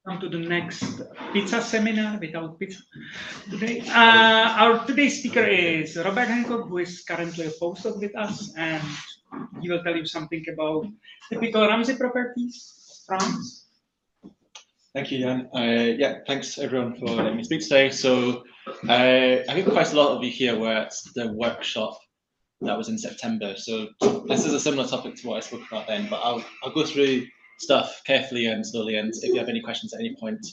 Come to the next pizza seminar without pizza today. Our today's speaker is Robert Hancock, who is currently a postdoc with us, and he will tell you something about typical Ramsey properties. Franz. Thank you, Jan. Yeah, thanks everyone for letting me speak today. So I think quite a lot of you here were at the workshop that was in September. So this is a similar topic to what I spoke about then, but I'll go through stuff carefully and slowly. And if you have any questions at any point,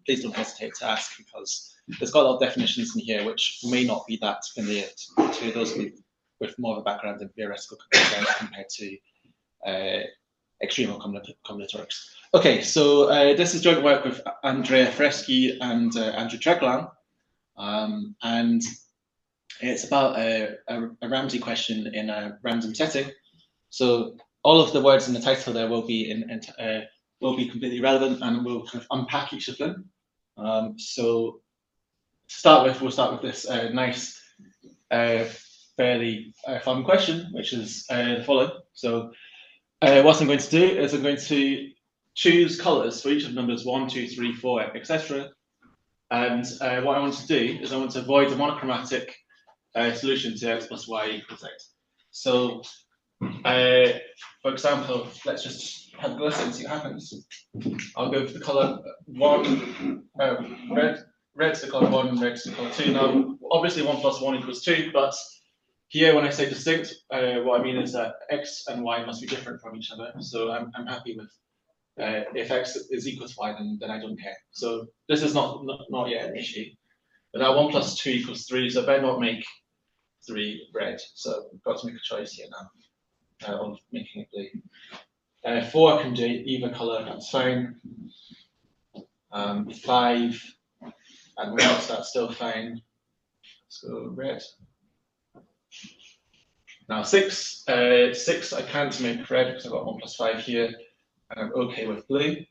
please don't hesitate to ask, because there's got a lot of definitions in here which may not be that familiar to those with more of a background in theoretical computer compared to extreme combinatorics. Okay, so this is joint work with Andrea Freschi and Andrew Treglan, and it's about a Ramsey question in a random setting. So all of the words in the title there will be completely relevant, and we'll kind of unpack each of them. So to start with, we'll start with this nice, fairly fun question, which is the following. So what I'm going to do is I'm going to choose colours for each of the numbers 1, 2, 3, 4, etc. And what I want to do is I want to avoid the monochromatic solution to x plus y equals x. So, for example, let's just have a go at it and see what happens. I'll go for the colour 1, red's the colour 1, red's the colour 2. Now, obviously 1 plus 1 equals 2, but here when I say distinct, what I mean is that x and y must be different from each other. So I'm happy with if x is equal to y, then I don't care. So this is not yet an issue. But now 1 plus 2 equals 3, so I better not make 3 red. So I've got to make a choice here now of making it blue. 4 I can do either colour, that's fine. 5 and what else, that's still fine. Let's go red. Now 6 I can't make red because I've got 1 plus 5 here, and I'm okay with blue.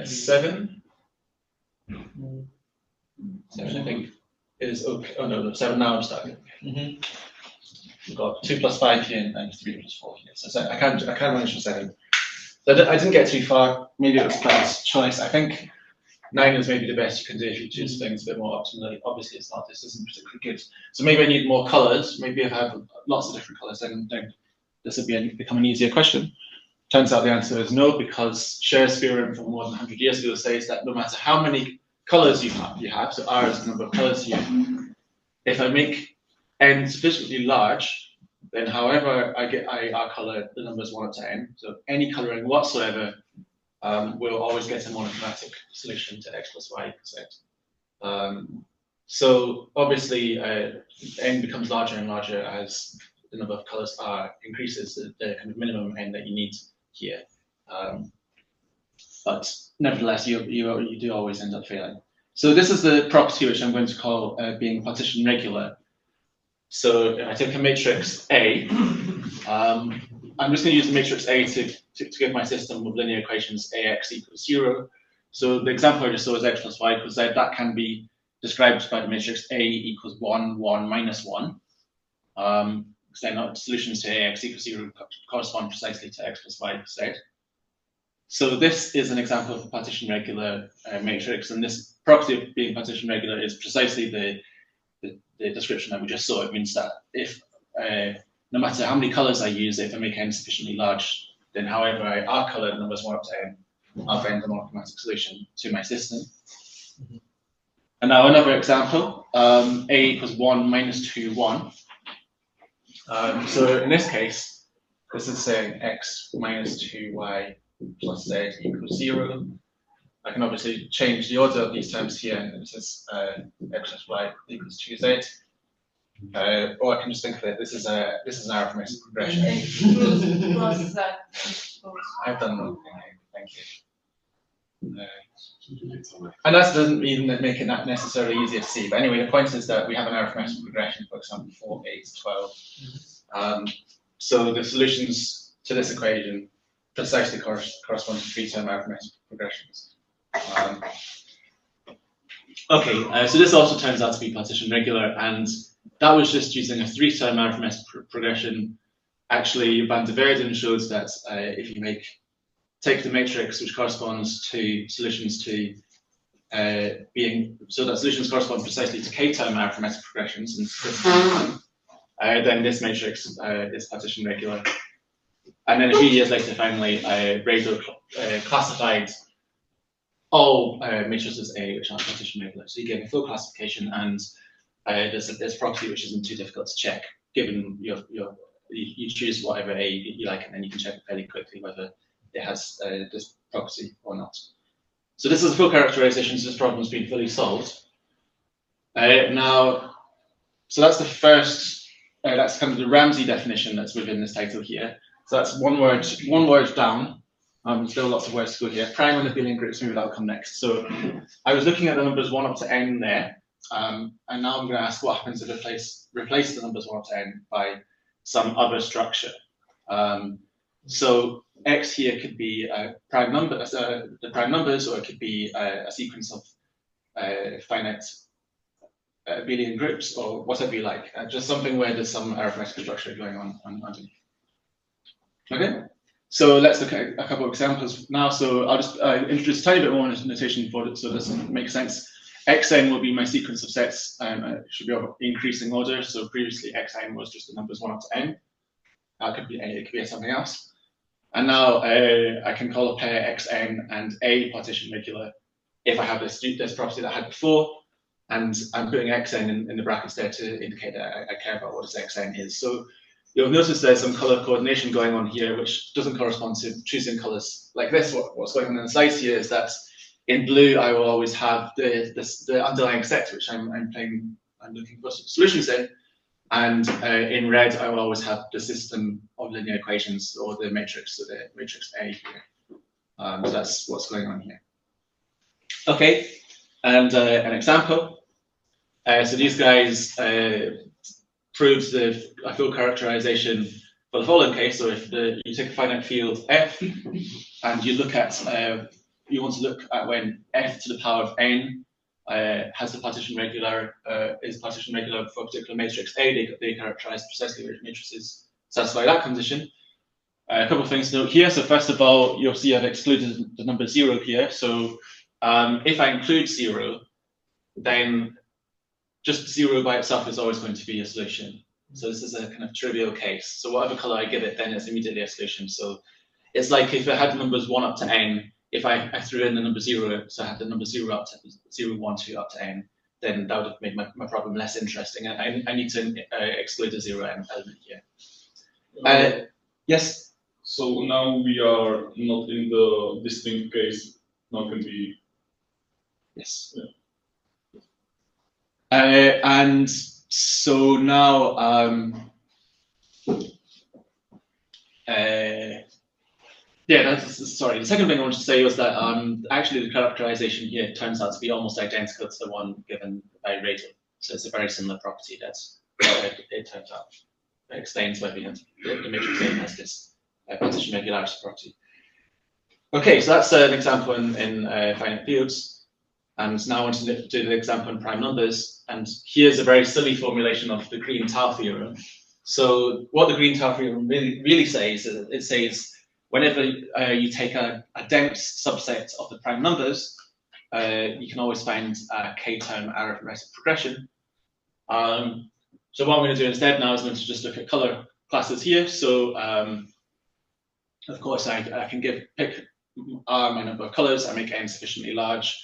7 I think is okay. Oh no, 7 now I'm starting. We've got 2 plus 5 here and 3 plus 4 here. So I can't manage for 7. So I didn't get too far. Maybe it was a bad choice. I think 9 is maybe the best you can do if you choose things a bit more optimally. Obviously, it's not. This isn't particularly good. So maybe I need more colours. Maybe if I have lots of different colours, then this would become an easier question. Turns out the answer is no, because Scher's theorem from more than 100 years ago says that no matter how many colours you have, so R is the number of colours here, if I make n sufficiently large, then however I get R colour, the number is 1 up to n. So any colouring whatsoever will always get a monochromatic solution to x plus y equals z. So obviously n becomes larger and larger as the number of colours R increases, the kind of minimum n that you need here. But nevertheless, you do always end up failing. So this is the property which I'm going to call being partition regular. So if I take a matrix A, I'm just going to use the matrix A to give my system with linear equations AX equals 0. So the example I just saw is x plus y equals z. That can be described by the matrix A equals 1, 1, minus 1. Because then the solutions to AX equals 0 correspond precisely to x plus y equals z. So this is an example of a partition regular matrix, and this property of being partition regular is precisely the description that we just saw. It means that if no matter how many colors I use, if I make n sufficiently large, then however I R-color the numbers 1 up to n, I'll find the monochromatic solution to my system. And now another example, A equals 1, minus 2, 1. So in this case, this is saying x minus 2y plus z equals 0. I can obviously change the order of these terms here, and this is x plus y equals 2z. Or I can just think of it. This is an arithmetic progression. I've done nothing. Thank you. And that doesn't even make it necessarily easier to see. But anyway, the point is that we have an arithmetic progression, for example, 4, 8, 12. So the solutions to this equation precisely correspond to 3-term arithmetic progressions. So this also turns out to be partition regular, and that was just using a 3-term arithmetic progression. Actually, Van de Verden showed that if you make take the matrix which corresponds to solutions to so that solutions correspond precisely to k-term arithmetic progressions, and then this matrix is partition regular. And then a few years later, finally, Rado classified all matrices A which are partition regular. So he gave a full classification, and there's a property which isn't too difficult to check, given you choose whatever A you like, and then you can check fairly quickly whether it has this property or not. So this is a full characterization, so this problem has been fully solved. Now, so that's the first, that's kind of the Ramsey definition that's within this title here. So that's one word down. Still lots of words to go here. Prime and abelian groups, maybe that'll come next. So I was looking at the numbers 1 up to n there, and now I'm going to ask what happens if I replace the numbers 1 up to n by some other structure. So x here could be prime numbers, the prime numbers, or it could be a sequence of finite abelian groups, or whatever you like. Just something where there's some arithmetic structure going on underneath. Okay, so let's look at a couple of examples now. So I'll just introduce a tiny bit more notation for it so this makes sense. Xn will be my sequence of sets, it should be of increasing order. So previously xn was just the numbers 1 up to n. It could be something else. And now I can call a pair xn and a partition regular if I have this property that I had before, and I'm putting xn in the brackets there to indicate that I care about what this xn is. So you'll notice there's some color coordination going on here, which doesn't correspond to choosing colors like this. What's going on in the slides here is that in blue I will always have the underlying set which I'm looking for solutions in. And in red, I will always have the system of linear equations, or the matrix, so the matrix A here. So that's what's going on here. Okay, and an example. So these guys proved a full characterization for the following case. So if you take a finite field f, and you look at, you want to look at when f to the power of n has the partition regular, is partition regular for a particular matrix A, they characterize precisely which matrices satisfy that condition. A couple of things to note here. So first of all, you'll see I've excluded the number 0 here. So if I include 0, then just 0 by itself is always going to be a solution. So this is a kind of trivial case. So whatever color I give it, then it's immediately a solution. So it's like if I had numbers 1 up to n, if I threw in the number 0, so I had the number 0 up to 0, 1, 2 up to n, then that would have made my problem less interesting. I need to exclude the 0 element here. Yes? So now we are not in the distinct case, now can be. Yes. Yeah. And so now, yeah, sorry. The second thing I wanted to say was that actually the characterization here turns out to be almost identical to the one given by Rado. So it's a very similar property that's it turns out. It explains why the matrix A has this partition regularity property. Okay, so that's an example in finite fields. And now I want to do the example in prime numbers. And here's a very silly formulation of the Green-Tau theorem. So what the Green-Tau theorem really says is it says whenever you take a dense subset of the prime numbers, you can always find a k-term arithmetic progression. So what I'm going to do instead now is I'm going to just look at color classes here. So of course I can pick R my number of colors. I make n sufficiently large.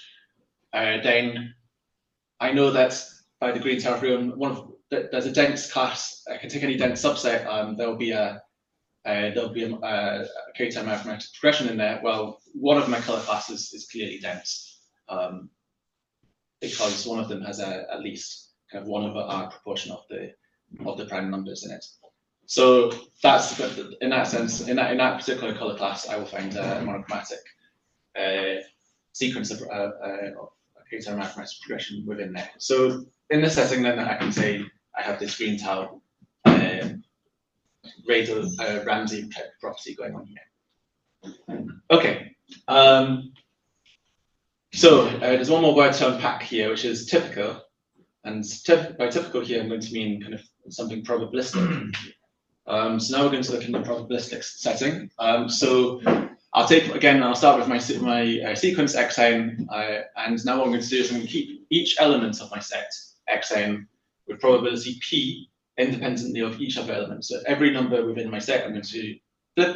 Then I know that by the Green-Tau theorem, there's a dense class. I can take any dense subset. There'll be a k-term arithmetic progression in there. Well, one of my color classes is clearly dense because one of them has at least kind of 1 over r proportion of the prime numbers in it. So that's in that sense, in that particular color class, I will find a monochromatic sequence of k-term arithmetic progression within there. So in this setting, then I can say I have this Green-Tau Rödl Ramsey type property going on here. Okay. So there's one more word to unpack here, which is typical. And by typical here, I'm going to mean kind of something probabilistic. So now we're going to look in the probabilistic setting. So I'll start with my sequence xn, and now what I'm going to do is I'm going to keep each element of my set xn with probability p independently of each other element. So every number within my set, I'm going to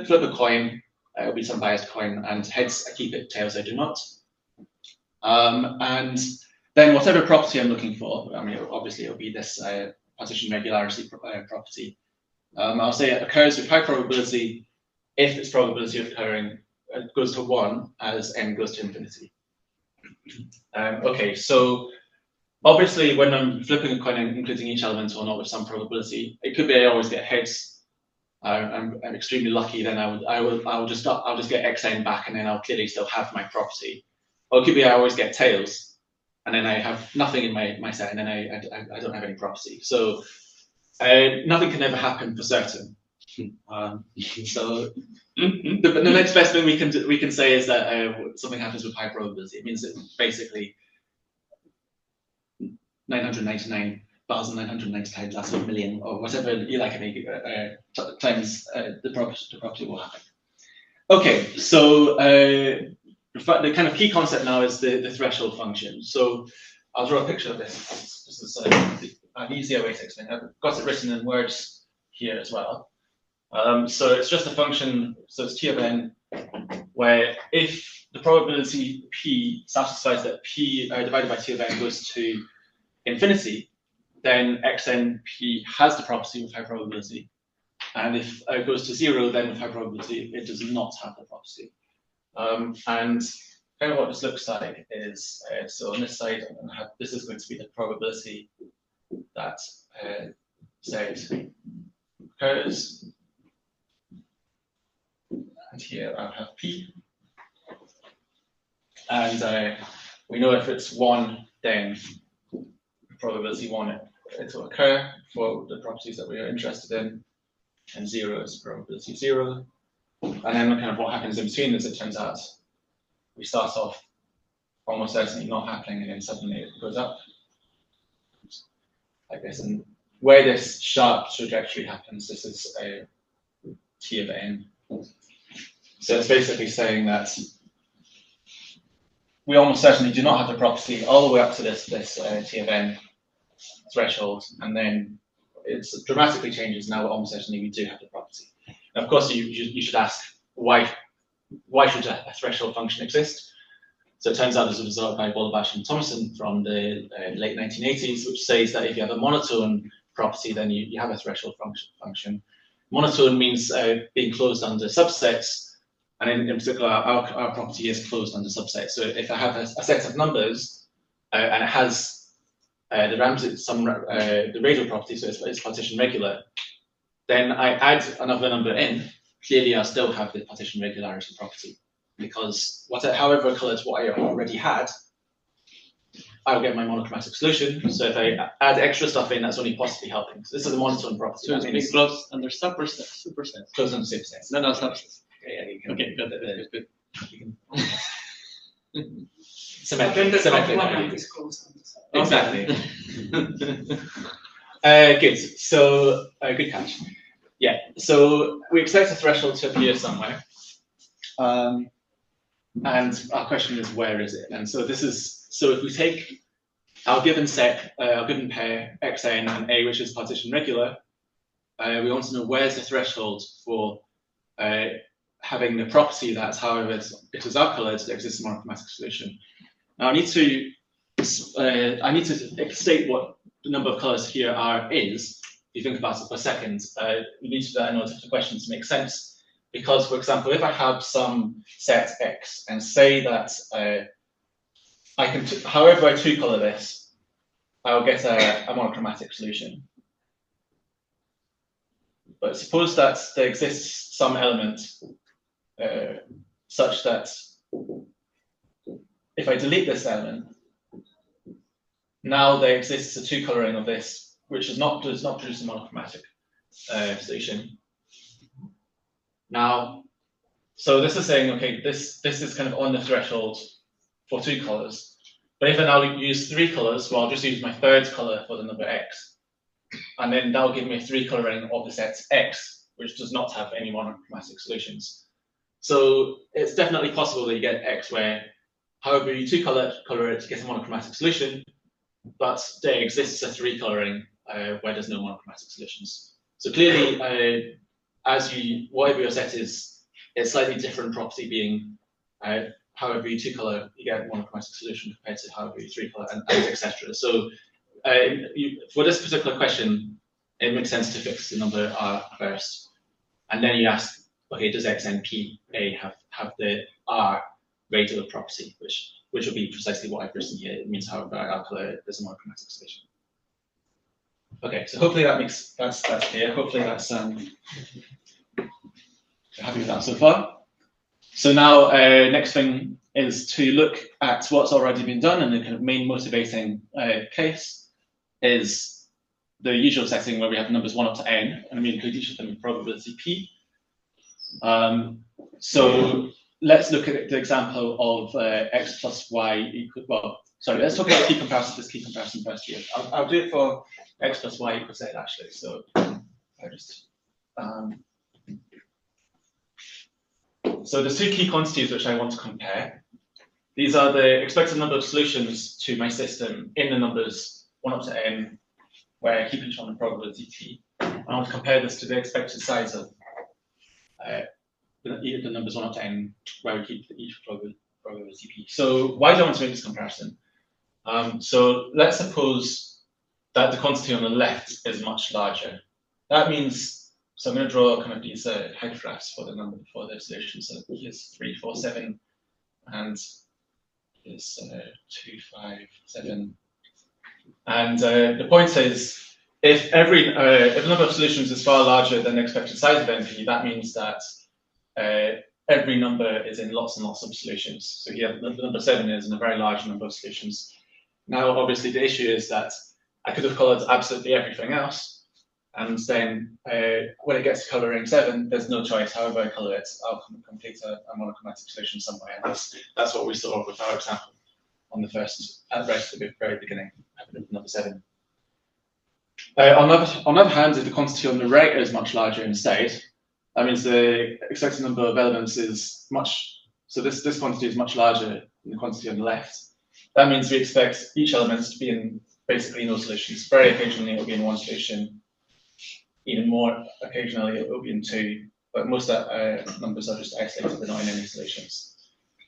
flip a coin. It'll be some biased coin, and heads I keep it, tails I do not. And then whatever property I'm looking for, I mean, obviously it'll be this partition regularity property. I'll say it occurs with high probability if its probability of occurring goes to 1 as n goes to infinity. Okay, so obviously when I'm flipping a coin and including each element or not with some probability, it could be I always get heads. I'm extremely lucky. Then I'll just get xn back, and then I'll clearly still have my property. Or it could be I always get tails, and then I have nothing in my set, and then I don't have any property. So nothing can ever happen for certain. So the next best thing we can say is that something happens with high probability. It means that basically 999,990 times last 1 million, or whatever you like, times the property will happen. Okay, so the kind of key concept now is the threshold function. So I'll draw a picture of this. This is an easier way to explain. I've got it written in words here as well. So it's just a function, so it's t of n, where if the probability p satisfies that p divided by t of n goes to infinity, then xnp has the property with high probability. And if it goes to 0, then with high probability, it does not have the property. And kind of what this looks like is, so on this side, this is going to be the probability that Z occurs. And here I'll have P. And we know if it's 1, then probability 1 it will occur for the properties that we are interested in, and 0 is probability 0. And then kind of what happens in between is, it turns out we start off almost certainly not happening, and then suddenly it goes up like this. And where this sharp trajectory happens, this is a t of n. So it's basically saying that we almost certainly do not have the property all the way up to this t of n threshold, and then it dramatically changes. Now almost certainly we do have the property. And of course, you should ask why should a threshold function exist? So it turns out there's a result by Bolbash and Thomason from the late 1980s, which says that if you have a monotone property, then you have a threshold function. Monotone means being closed under subsets, and in particular, our property is closed under subsets. So if I have a set of numbers and it has the Ramsey, the Rado property, so it's partition regular, then I add another number in. Clearly, I still have the partition regularity property, because however colored what I already had, I'll get my monochromatic solution. So if I add extra stuff in, that's only possibly helping. So this is a monotone property. So it's being closed under supersets. Closed under supersets. No, subsets. Okay, good. Symmetric. Is closed under subsets. Exactly. Good. So good catch. Yeah. So we expect a threshold to appear somewhere, and our question is, where is it? And so if we take our given set, our given pair xn and a, which is partition regular, we want to know where's the threshold for having the property that, however it is colored, there exists a monochromatic solution. Now I need to state what the number of colors here is. If you think about it for a second, we need to do that in order for the question to make sense. Because, for example, if I have some set x and say that I can, however I two-color this, I'll get a monochromatic solution. But suppose that there exists some element such that if I delete this element, now there exists a two-coloring of this, which does not produce a monochromatic solution. Now, so this is saying, okay, this is kind of on the threshold for 2 colors. But if I now use 3 colors, well, I'll just use my third color for the number x. And then that'll give me a 3 coloring of the set x, which does not have any monochromatic solutions. So it's definitely possible that you get X where, however you two-color it, you get a monochromatic solution, but there exists a three-coloring where there's no monochromatic solutions. So clearly, whatever your set is, it's slightly different property being however you two-color, you get a monochromatic solution compared to however you three-color, and etc. So for this particular question, it makes sense to fix the number R first, and then you ask, okay, does X and P A have the R Rado property, which will be precisely what I've written here. It means however I calculate there's a monochromatic solution. Okay, so hopefully that's clear. Hopefully that's happy with that so far. So now next thing is to look at what's already been done, and the kind of main motivating case is the usual setting where we have numbers 1 up to n, and we include each of them with probability p. So let's look at the example of x plus y equal, well, sorry, let's talk about this key comparison first here. I'll do it for x plus y equals z actually. So I just, so there's two key quantities which I want to compare. These are the expected number of solutions to my system in the numbers 1 up to n, where I keep each one the probability t. I want to compare this to the expected size of the numbers 1 up to n, where we keep each probability p. So why do I want to make this comparison? So let's suppose that the quantity on the left is much larger. That means, so I'm going to draw kind of these hypergraphs for the solution. So here's 3, 4, 7, and here's 2, 5, 7. And the point is, if the number of solutions is far larger than the expected size of NP, that means that every number is in lots and lots of solutions. So here, the number 7 is in a very large number of solutions. Now, obviously, the issue is that I could have colored absolutely everything else, and then when it gets to coloring 7, there's no choice. However I color it, I'll complete a monochromatic solution somewhere. And that's what we saw with our example on the very beginning, number 7. On the other hand, if the quantity on the right is much larger instead, that means the expected number of elements is so this quantity is much larger than the quantity on the left. That means we expect each element to be in basically no solutions. Very occasionally it will be in one solution. Even more occasionally it will be in 2, but most numbers are just isolated, they're not in any solutions.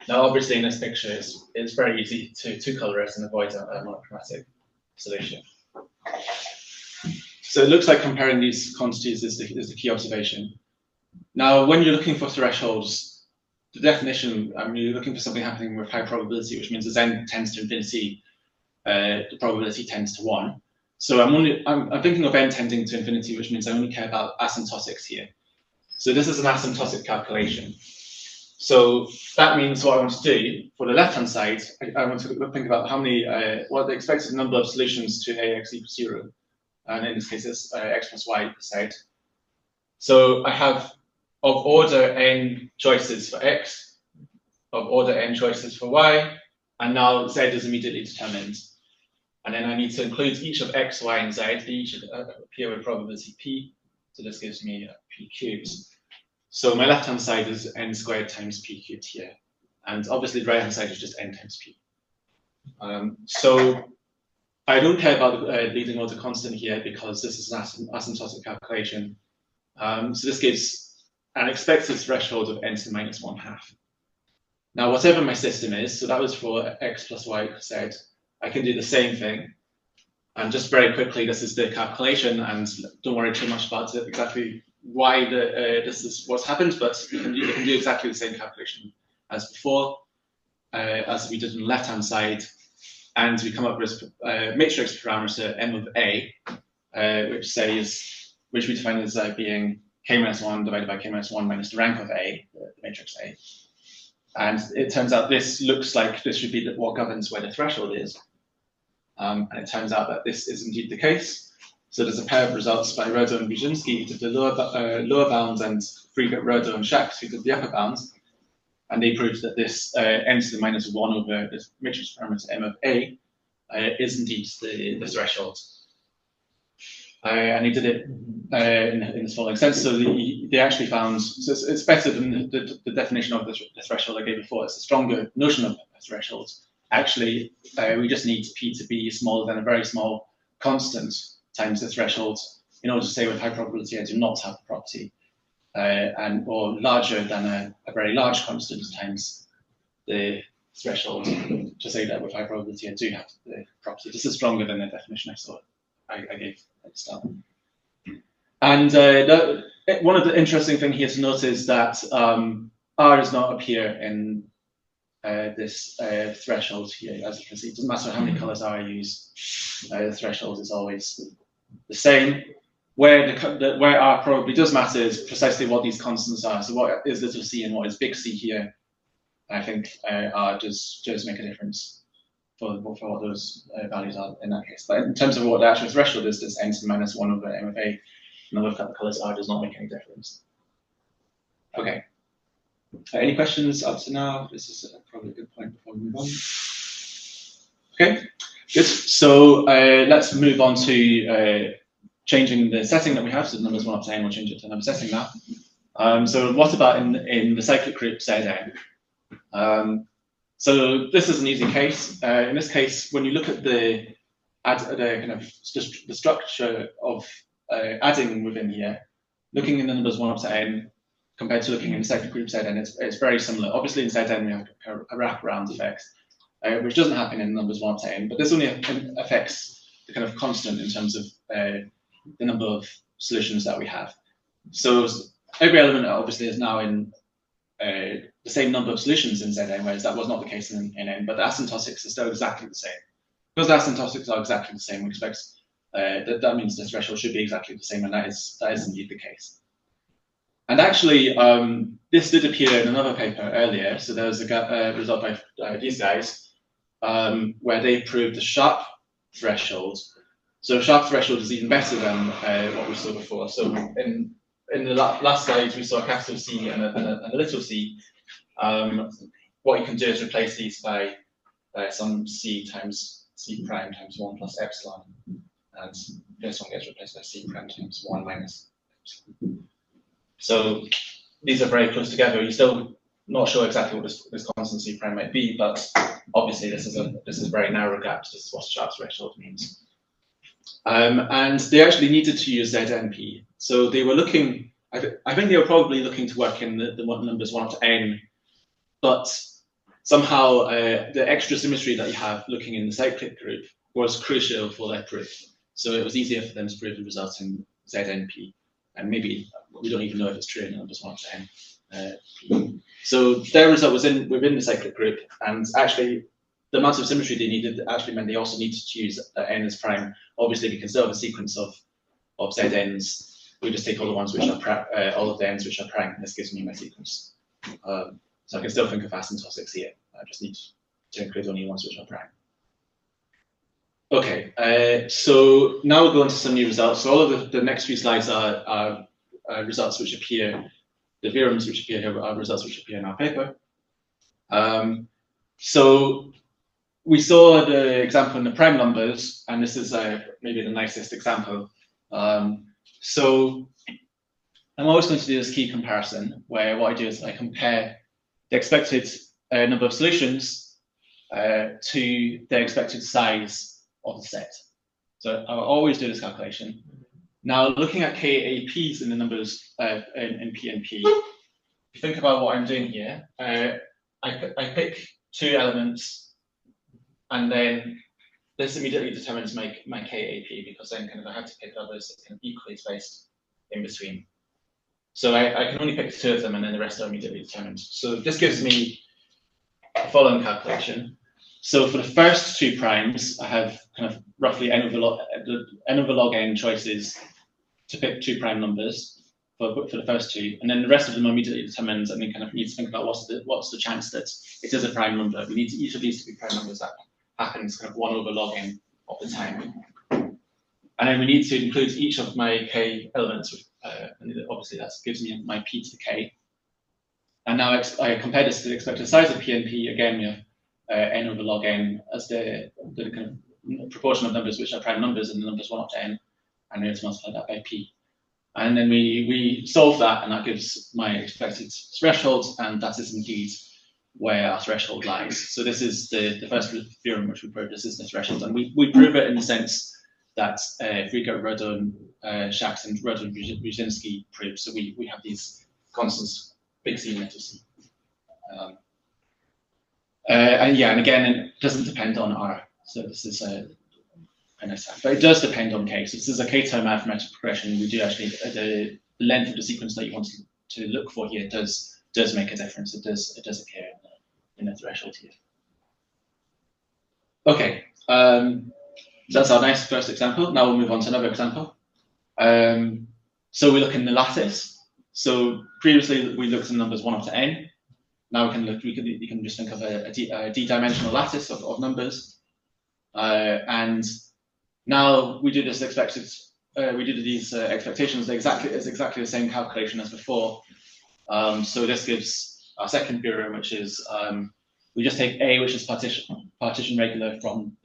Now, obviously, in this picture, it's very easy to color it and avoid a monochromatic solution. So it looks like comparing these quantities is the key observation. Now, when you're looking for thresholds, the definition, you're looking for something happening with high probability, which means as n tends to infinity, the probability tends to 1. So I'm thinking of n tending to infinity, which means I only care about asymptotics here. So this is an asymptotic calculation. So that means what I want to do for the left-hand side, I want to think about what the expected number of solutions to ax equals 0, and in this case it's x plus y equals z. So I have of order n choices for x, of order n choices for y, and now z is immediately determined. And then I need to include each of x, y, and z. They each appear with probability p. So this gives me p cubed. So my left-hand side is n squared times p cubed here. And obviously the right-hand side is just n times p. So I don't care about the leading order constant here because this is an asymptotic calculation. So this gives an expected threshold of n to the minus 1/2. Now, whatever my system is, so that was for x plus y equals z, I can do the same thing. And just very quickly, this is the calculation, and don't worry too much about exactly why this is what's happened, but you can do exactly the same calculation as before, as we did on the left-hand side, and we come up with a matrix parameter m of a, which we define as being k-1 divided by k-1 minus the rank of a, the matrix A. And it turns out this looks like this should be what governs where the threshold is. And it turns out that this is indeed the case. So there's a pair of results by Rado and Ruciński who did the lower bounds, and Friedgut, Rado and Schacht who did the upper bounds. And they proved that this n to the minus 1 over this matrix parameter m of a is indeed the threshold. And he did it in the following sense. So they actually found, so it's better than the definition of the threshold I gave before. It's a stronger notion of a threshold. Actually, we just need P to be smaller than a very small constant times the threshold in order to say with high probability I do not have the property, or larger than a very large constant times the threshold to say that with high probability I do have the property. This is stronger than the definition I gave at the start. And one of the interesting things here to note is that R does not appear in this threshold here. As you can see, it doesn't matter how many colors R I use, the threshold is always the same. Where R probably does matter is precisely what these constants are. So what is little c and what is big C here. I think R does make a difference for what those values are in that case. But in terms of what the actual threshold is, this n to the minus 1 over m of a, and I've got the colors R does not make any difference. Okay. Any questions up to now? This is probably a good point before we move on. Okay, good. So let's move on to changing the setting that we have. So the numbers 1 up to n, we'll change it to number setting now. So what about in the cyclic group Zn? So this is an easy case. In this case, when you look at the kind of the structure of adding within here, looking in the numbers 1 up to n compared to looking in the cyclic group Zn, it's very similar. Obviously in Zn we have a wraparound effect, which doesn't happen in numbers 1 up to n, but this only affects the kind of constant in terms of the number of solutions that we have. So every element obviously is now in the same number of solutions in Zn, whereas that was not the case in n, but the asymptotics are still exactly the same. Because the asymptotics are exactly the same, we expect that means the threshold should be exactly the same, and that is indeed the case. And actually, this did appear in another paper earlier. So there was a result by these guys where they proved the sharp threshold. So sharp threshold is even better than what we saw before. So in the last slide, we saw a capital C and a little c. What you can do is replace these by some c times c prime times 1 plus epsilon. And this one gets replaced by c prime times 1 minus epsilon. So these are very close together. You're still not sure exactly what this constant c prime might be, but obviously this is a very narrow gap. This is what sharp threshold means. And they actually needed to use ZNP. So they were looking, I think they were probably looking to work in the numbers 1 up to n, but somehow the extra symmetry that you have looking in the cyclic group was crucial for their proof. So it was easier for them to prove the result in ZNP. And maybe we don't even know if it's true in numbers 1 to n. So their result was within the cyclic group, and actually the amount of symmetry they needed actually meant they also needed to use n as prime. Obviously, we can still have a sequence of Zn's. We just take all the ones which are all of the n's which are prime. This gives me my sequence. So I can still think of asymptotics here. I just need to include only ones which are prime. Okay, so now we'll go into some new results. So all of the next few slides are results which appear, the theorems which appear here are results which appear in our paper. So we saw the example in the prime numbers, and this is maybe the nicest example. So I'm always going to do this key comparison, where what I do is I compare the expected number of solutions to the expected size of the set. So I'll always do this calculation. Now, looking at KAPs in the numbers in P and P, if you think about what I'm doing here, I pick two elements, and then this immediately determines my KAP, because then kind of I have to pick others that kind of equally spaced in between. So I can only pick two of them, and then the rest are immediately determined. So this gives me the following calculation. So for the first two primes, I have kind of roughly n over log n choices to pick two prime numbers for the first two, and then the rest of them are immediately determined, and we kind of need to think about what's the chance that it is a prime number. We need each of these to be prime numbers that happens kind of 1 over log n of the time. And then we need to include each of my k elements, and obviously that gives me my p to the k. And now I compare this to the expected size of p and p. Again, we have n over log n as the kind of proportion of numbers which are prime numbers in the numbers 1 up to n. and we have to multiply that by p. And then we solve that, and that gives my expected threshold, and that is indeed where our threshold lies. So this is the first theorem which we proved. This is the threshold, and we prove it in the sense that Friedgut, Rado, and Schacht, and Rödl and Ruciński proved. So we have these constants, big C and little c. And yeah, and again, it doesn't depend on R. So this is a nice fact, but it does depend on K. So this is a K-term arithmetic progression. We do actually the length of the sequence that you want to look for here does make a difference. It does appear in the threshold here. Okay, so that's our nice first example. Now we'll move on to another example. So we look in the lattice. So previously we looked at numbers 1 up to n. Now we can look. You can just think of a d-dimensional lattice of numbers, and now we do this expected. We do these expectations exactly the same calculation as before. So this gives our second theorem, which is we just take A, which is partition regular from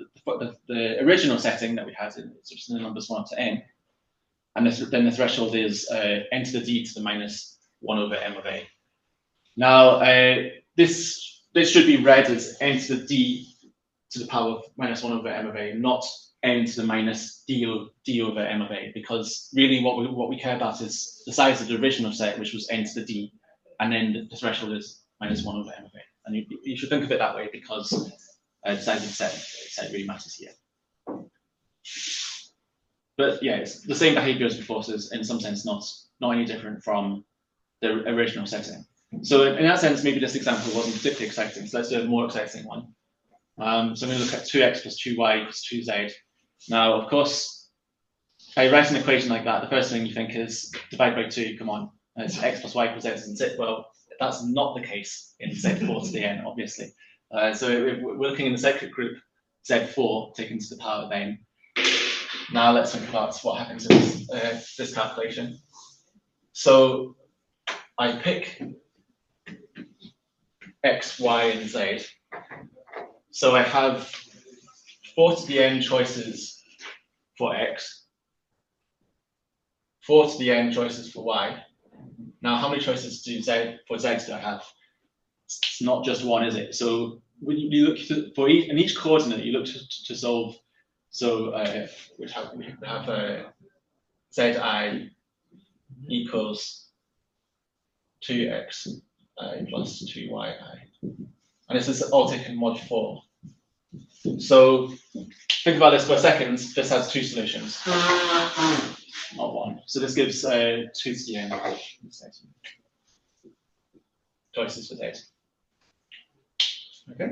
the original setting that we had, which is the numbers 1 up to n, and then the threshold is n to the d to the minus 1 over m of a. Now this should be read as n to the d to the power of minus 1 over m of a, not n to the minus d over m of a, because really what we care about is the size of the original set, which was n to the d, and then the threshold is minus 1 over m of a. And you should think of it that way, because the size of the set really matters here. But yeah, it's the same behavior as before, so it's in some sense not any different from the original setting. So in that sense, maybe this example wasn't particularly exciting. So let's do a more exciting one. So I'm going to look at 2x plus 2y plus 2z. Now, of course, if I write an equation like that, the first thing you think is divide by 2, come on. And it's x plus y plus z and z. Well, that's not the case in z4 to the n, obviously. So we're looking in the cyclic group z4 taken to the power of n. Now let's think about what happens in this calculation. So I pick x, y, and z. So I have 4 to the n choices for x, 4 to the n choices for y. Now, how many choices for z do I have? It's not just one, is it? So when you look in each coordinate, you look to solve. So we have zi equals 2x plus 2yi, and this is all taken mod 4. So think about this for a second. This has 2 solutions, not 1. So this gives 2 to the n choices for z. Okay.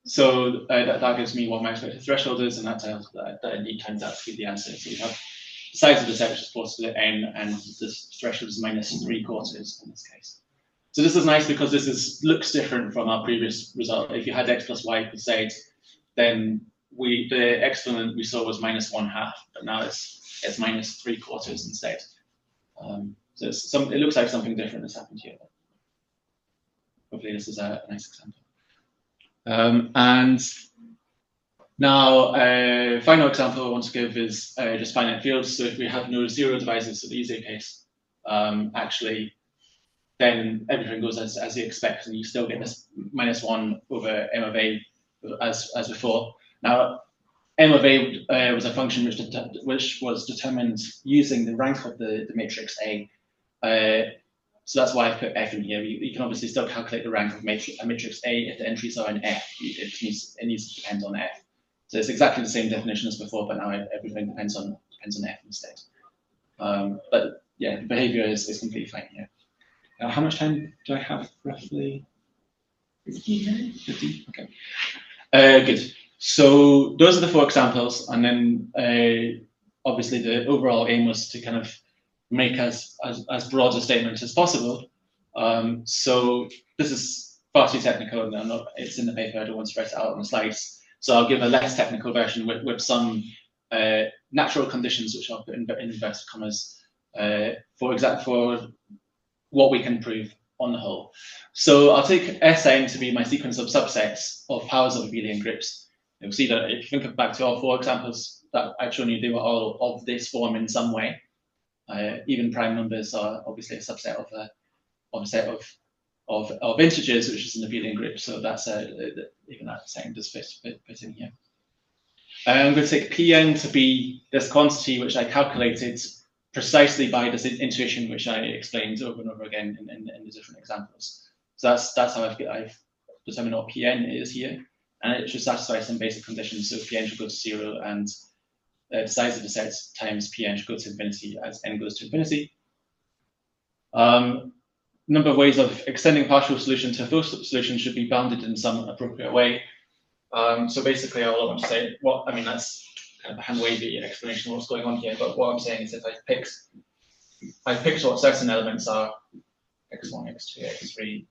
So that gives me what my expected threshold is, and that indeed turns out to be the answer. So we have the size of the set, which is 4 to the n, and this threshold is minus 3/4 in this case. So this is nice because this looks different from our previous result. If you had x plus y plus z, then the exponent we saw was minus 1/2, but now it's minus 3/4 instead. So it looks like something different has happened here. Hopefully this is a nice example. And now, final example I want to give is just finite fields. So if we have no zero divisors, so the easier case, actually, then everything goes as you expect, and you still get this minus 1 over m of a as before. Now, m of a was a function which was determined using the rank of the matrix A. So that's why I put F in here. You can obviously still calculate the rank of a matrix A if the entries are in F. It needs to depend on F. So it's exactly the same definition as before, but now everything depends on F instead. But yeah, the behavior is completely fine here. How much time do I have roughly? 15 minutes. 15? Okay. Good. So those are the 4 examples, and then obviously the overall aim was to kind of make as broad a statement as possible. So this is far too technical, and it's in the paper. I don't want to write it out on the slides. So I'll give a less technical version with some natural conditions, which I'll put in inverted commas, for what we can prove on the whole. So I'll take Sn to be my sequence of subsets of powers of abelian groups. You'll see that if you think back to all 4 examples, that I've shown you, they were all of this form in some way. Even prime numbers are obviously a subset of a set of integers, which is an abelian group. So that's even that setting does fit in here. I'm going to take Pn to be this quantity which I calculated precisely by this intuition which I explained over and over again in the different examples. So that's how I've determined what Pn is here, and it should satisfy some basic conditions. So Pn should go to 0, and the size of the set times Pn should go to infinity as n goes to infinity. Number of ways of extending partial solution to a full solution should be bounded in some appropriate way. So basically, all I want to say, that's kind of a hand-wavy explanation of what's going on here. But what I'm saying is, if I picked what certain elements are, x1, x2, x3.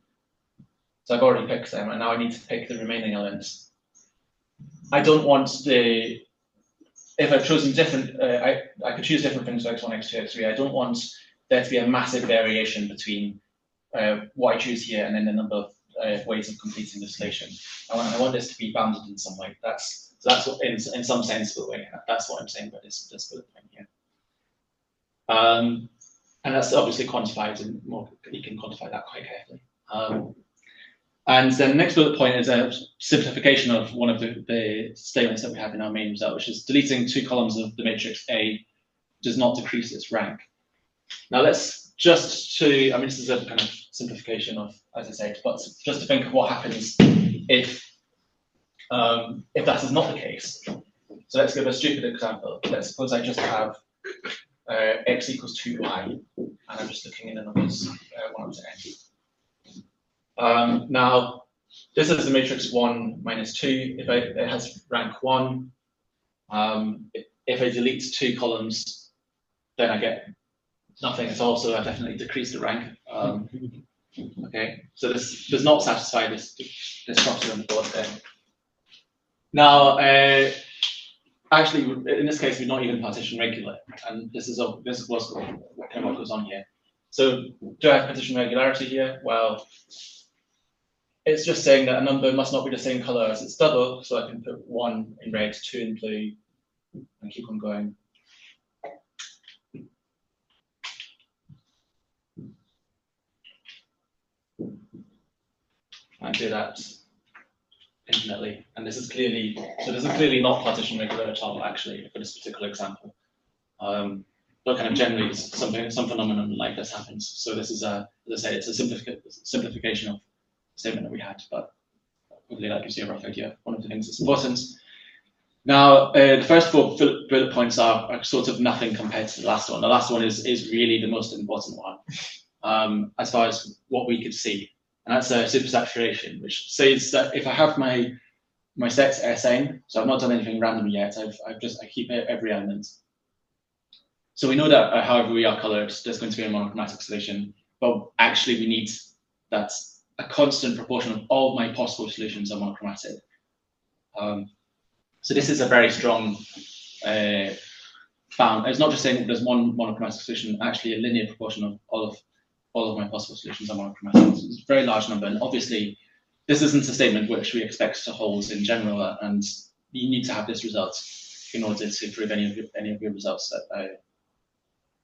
So I've already picked them, and now I need to pick the remaining elements. I don't want if I've chosen different, I could choose different things for x1, x2, x3. I don't want there to be a massive variation between what I choose here and then the number of ways of completing the solution. I want this to be bounded in some way. That's what, in some sensible way. That's what I'm saying about this bullet point here. And that's obviously quantified, and you can quantify that quite carefully. And then the next bullet point is a simplification of one of the statements that we have in our main result, which is deleting 2 columns of the matrix A does not decrease its rank. Now let's this is a kind of simplification of, as I said, but just to think of what happens if that is not the case. So let's give a stupid example. Let's suppose I just have x equals 2y, and I'm just looking in the numbers 1 up to n. Now, this is the matrix 1 minus 2. It has rank 1. If I delete 2 columns, then I get nothing at all, so I definitely decrease the rank. Okay, so this does not satisfy this property on the board there. Now, actually, in this case, we're not even partition regular, and this was kind of what goes on here. So, do I have partition regularity here? Well, it's just saying that a number must not be the same color as its double, so I can put 1 in red, 2 in blue, and keep on going. And do that infinitely, and this is clearly not partition regular at all, actually, for this particular example. But kind of generally, some phenomenon like this happens. So this is as I say, it's a simplification of the statement that we had, but hopefully that gives you a rough idea of one of the things that's important. Now, the first 4 bullet points are sort of nothing compared to the last one. The last one is really the most important one, as far as what we could see. And that's a supersaturation, which says that if I have my sets Sn, so I've not done anything random yet, I keep every element. So we know that however we are colored, there's going to be a monochromatic solution, but actually we need that a constant proportion of all my possible solutions are monochromatic. So this is a very strong bound. It's not just saying there's one monochromatic solution, actually a linear proportion of all of my possible solutions are monochromatic. So it's a very large number, and obviously this isn't a statement which we expect to hold in general, and you need to have this result in order to prove any of your results.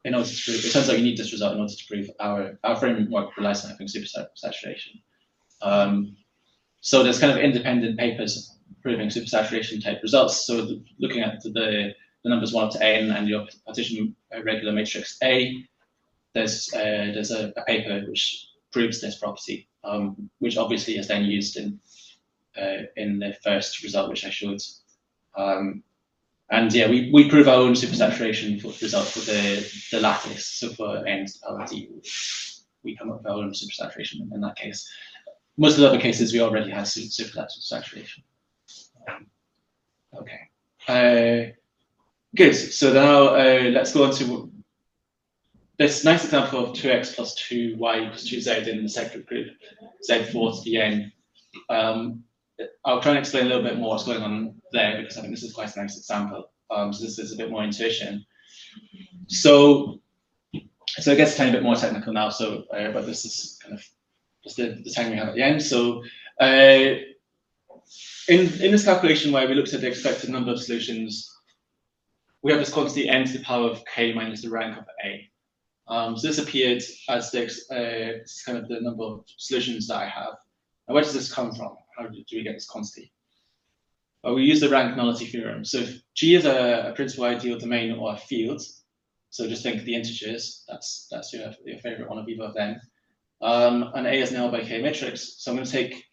In order to prove, it turns out you need this result in order to prove our framework relies on having supersaturation. So there's kind of independent papers proving supersaturation type results. So looking at the numbers 1 up to n and your partition regular matrix A, there's a paper which proves this property, which obviously is then used in the first result which I showed. And yeah, we prove our own supersaturation result for the lattice. So for n to the power d, we come up with our own supersaturation in that case. Most of the other cases we already have supersaturation. Okay. Good. So now let's go on to this nice example of 2x plus 2y equals 2z in the second group, z4 to the n. I'll try and explain a little bit more what's going on there, because I think this is quite a nice example. So this is a bit more intuition. So it gets a tiny bit more technical now. So, but this is kind of just the time we have at the end. So in this calculation where we looked at the expected number of solutions we have this quantity n to the power of k minus the rank of A. So this appeared as this is kind of the number of solutions that I have. Now, where does this come from? How do we get this quantity? Well, we use the rank nullity theorem. So if G is a principal ideal domain or a field, so just think of the integers, that's your favorite one of either of them. And A is an L by K matrix. So I'm going to take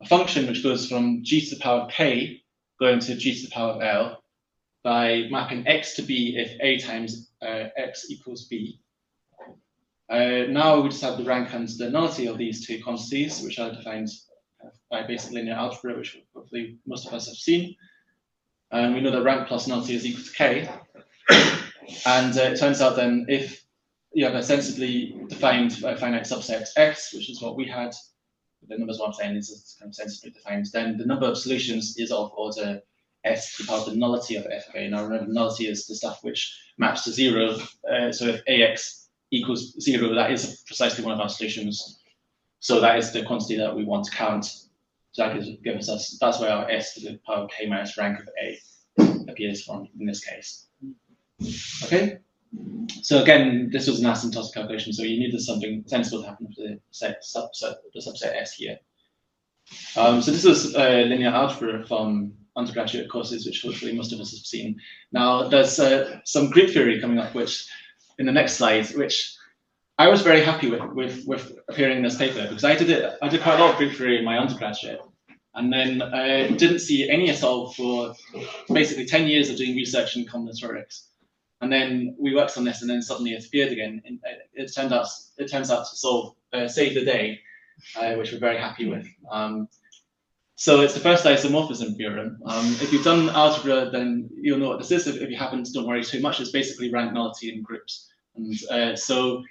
a function which goes from G to the power of K going to G to the power of L by mapping X to B if A times X equals B. Now we just have the rank and the nullity of these two quantities, which are defined by basic linear algebra, which hopefully most of us have seen. And we know that rank plus nullity is equal to K. And it turns out then if you have a sensibly defined finite subset X, which is what we had, the numbers what I'm saying is kind of sensibly defined, then the number of solutions is of order S to the power of the nullity of f of A. Now remember, nullity is the stuff which maps to 0. So if AX equals 0, that is precisely one of our solutions. So that is the quantity that we want to count. So that gives us, that's where our S to the power of K minus rank of A appears from in this case. Okay? So again, this was an asymptotic calculation, so you needed something sensible to happen with the subset S here. So this is linear algebra from undergraduate courses, which hopefully most of us have seen. Now, there's some group theory coming up, which in the next slide, which I was very happy with appearing in this paper, because I did quite a lot of group theory in my undergraduate, and then didn't see any at all for basically 10 years of doing research in combinatorics. And then we worked on this, and then suddenly it appeared again. And it turns out to solve save the day, which we're very happy with. So it's the first isomorphism theorem. If you've done algebra, then you'll know what this is. If you haven't, don't worry too much. It's basically rank nullity in groups. And so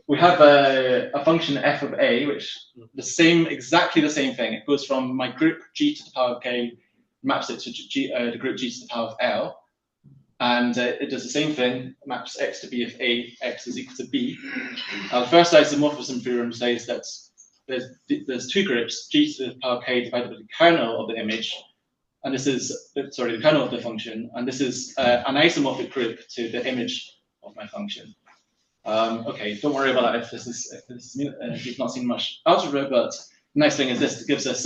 we have a function f of A, which exactly the same thing. It goes from my group G to the power of K, maps it to the group G to the power of L. And it does the same thing, maps X to B if AX is equal to B. The first isomorphism theorem says that there's two groups, G to the power of K divided by the kernel of the image, and this is, sorry, the kernel of the function, and this is an isomorphic group to the image of my function. Okay, don't worry about that if you've not seen much algebra, but the nice thing is this, it gives us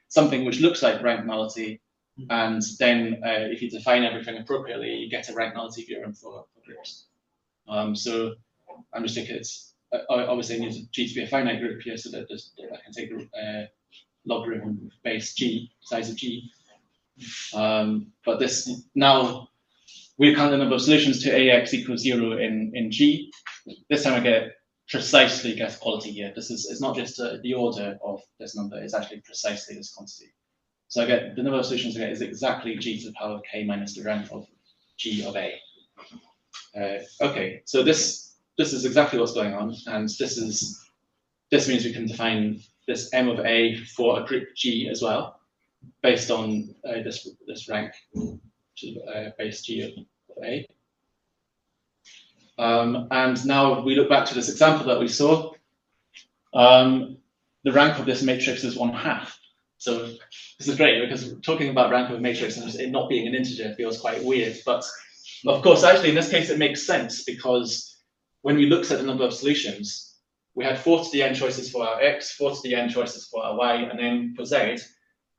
something which looks like rank nullity. And then if you define everything appropriately, you get a rank nullity theorem for groups. So I'm just thinking obviously I need G to be a finite group here, so that I can take a logarithm base G, size of G. But this, now we count the number of solutions to AX equals 0 in G. This time I get precisely equality here. It's not just the order of this number, it's actually precisely this quantity. So I get the number of solutions I get is exactly G to the power of K minus the rank of G of A. Okay, so this is exactly what's going on, and this means we can define this M of A for a group G as well, based on this rank, which is base G of A. And now we look back to this example that we saw. The rank of this matrix is 1/2. So this is great, because talking about rank of a matrix and it not being an integer feels quite weird. But of course, actually, in this case, it makes sense, because when we looked at the number of solutions, we had 4 to the n choices for our x, 4 to the n choices for our y, and then for z.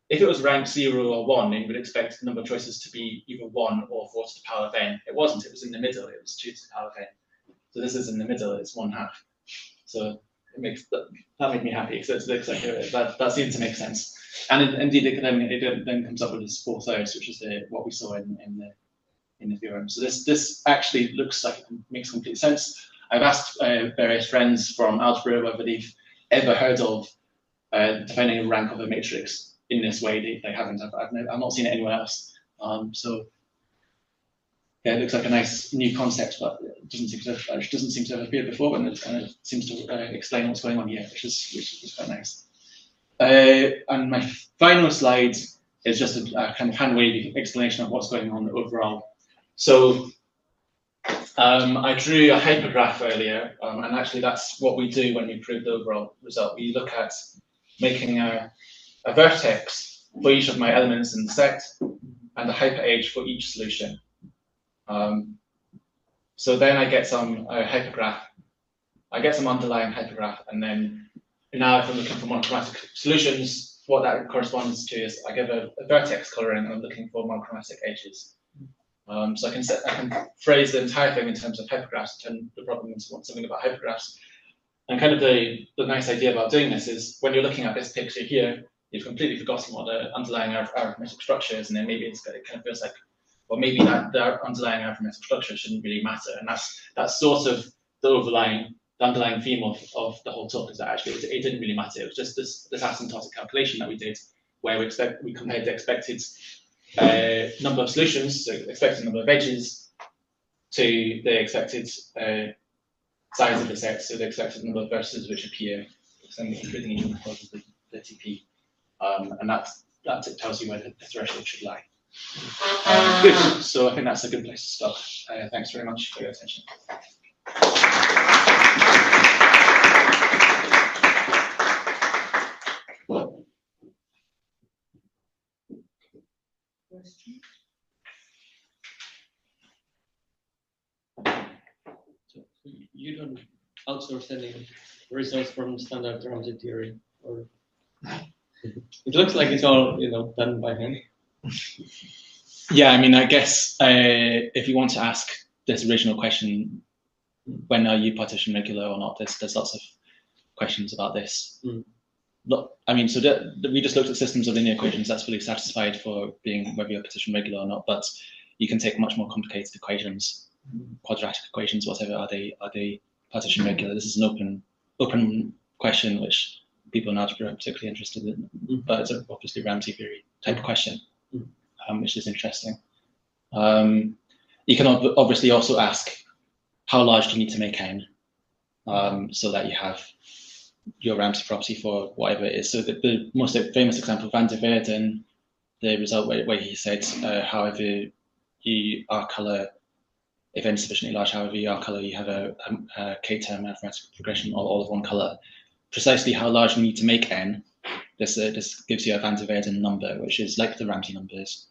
If it was ranked 0 or 1, then we'd expect the number of choices to be either 1 or 4 to the power of n. It wasn't, it was in the middle, it was 2 to the power of n. So this is in the middle, it's 1/2. So it makes that made me happy, because it looks like that seemed to make sense. And indeed, it then comes up with this 4/3, which is what we saw in the theorem. So this actually looks like it makes complete sense. I've asked various friends from algebra whether they've ever heard of defining a rank of a matrix in this way. They haven't. I've not seen it anywhere else. So yeah, it looks like a nice new concept, but it doesn't seem to have appeared before, and it seems to explain what's going on here, which is quite nice. And my final slide is just a kind of hand-wavy explanation of what's going on overall. So I drew a hypergraph earlier, and actually that's what we do when we prove the overall result. We look at making a vertex for each of my elements in the set, and a hyperedge for each solution. So then I get some hypergraph. I get some underlying hypergraph, and then now if I'm looking for monochromatic solutions, what that corresponds to is I give a vertex coloring, and I'm looking for monochromatic edges. So I can phrase the entire thing in terms of hypergraphs, turn the problem into something about hypergraphs. And kind of the nice idea about doing this is when you're looking at this picture here, you've completely forgotten what the underlying arithmetic structure is, and then maybe it kind of feels like, well, maybe the underlying arithmetic structure shouldn't really matter. And that's sort of the underlying theme of the whole talk, is that actually it didn't really matter. It was just this asymptotic calculation that we did, where we compared the expected number of solutions, so expected number of edges, to the expected size of the set, so the expected number of vertices which appear, including each probability p, and that tells you where the threshold should lie. Good. So I think that's a good place to stop. Thanks very much for your attention. You don't outsource any results from standard Ramsey theory, or it looks like it's all done by hand. Yeah, I mean, I guess if you want to ask this original question, when are you partition regular or not, there's lots of questions about this. Look, I mean, so we just looked at systems of linear equations. That's fully satisfied for being whether you're partition regular or not. But you can take much more complicated equations, quadratic equations, whatever. Are they partition regular? This is an open question which people in algebra are particularly interested in. But it's obviously Ramsey theory type question, which is interesting. You can obviously also ask, how large do you need to make n, so that you have your Ramsey property for whatever it is. So the most famous example, Van der Waerden, the result where he said, however you are color, if n is sufficiently large, however you are color, you have a k-term mathematical progression all of one color. Precisely how large you need to make n, this gives you a Van der Waerden number, which is like the Ramsey numbers,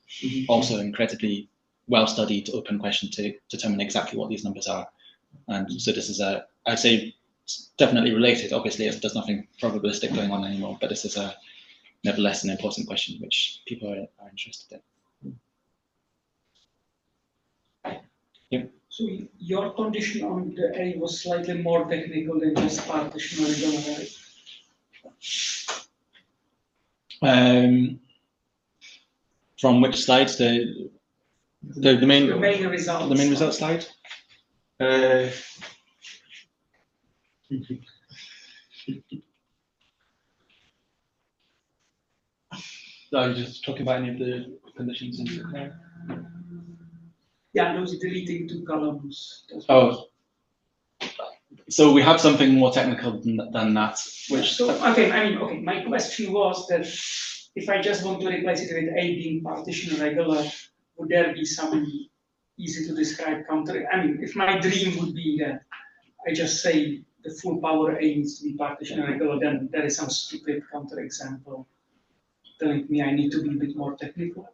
also incredibly well-studied open question to determine exactly what these numbers are. And so this is I'd say, definitely related. Obviously, there's nothing probabilistic going on anymore, but this is nevertheless an important question which people are interested in. Yeah. So your condition on the A was slightly more technical than just partition regular, right? From which slide? The main result. The main result slide. Are you just talking about any of the conditions in there? Yeah, those deleting two columns. Oh, so we have something more technical than that. Which okay. My question was that if I just want to replace it with A being partition regular, would there be some easy to describe counter? I mean, if my dream would be that I just say the full power A needs to be partition regular, then there is some stupid counterexample telling me I need to be a bit more technical.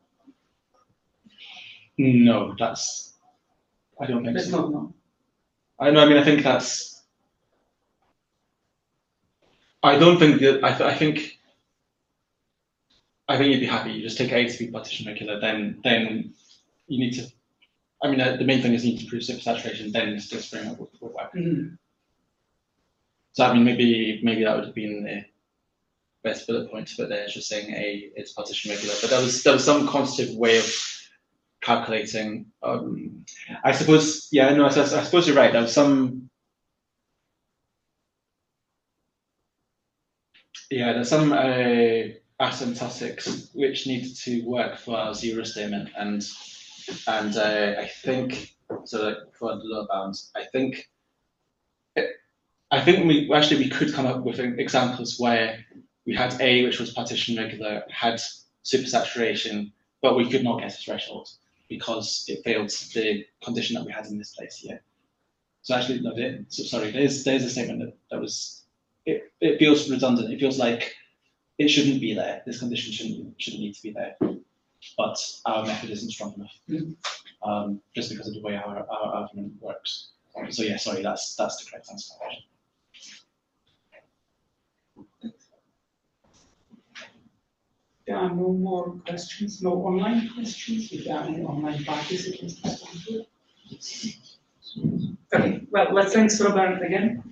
No, I don't think that's so. No. I know. I mean, I think that's. I don't think that. I think you'd be happy. You just take A to be partition regular, then you need to. I mean, the main thing is you need to prove supersaturation. Then this framework would work. So I mean, maybe that would have been the best bullet point, but they're just saying A is partition regular. But there was some quantitative way of calculating. I suppose, yeah, no, I suppose you're right. There was some, there's some asymptotics which needed to work for our zero statement, and I think so. Like for the lower bounds, I think we could come up with examples where we had A, which was partition regular, had supersaturation, but we could not get a threshold because it failed the condition that we had in this place here. So actually, no, there's a statement that was, it feels redundant. It feels like it shouldn't be there. This condition shouldn't need to be there. but our method isn't strong enough, just because of the way our argument works. So yeah, sorry, that's the correct answer. There are no more questions, no online questions. If there are any online participants, okay, well, let's thank Robert again.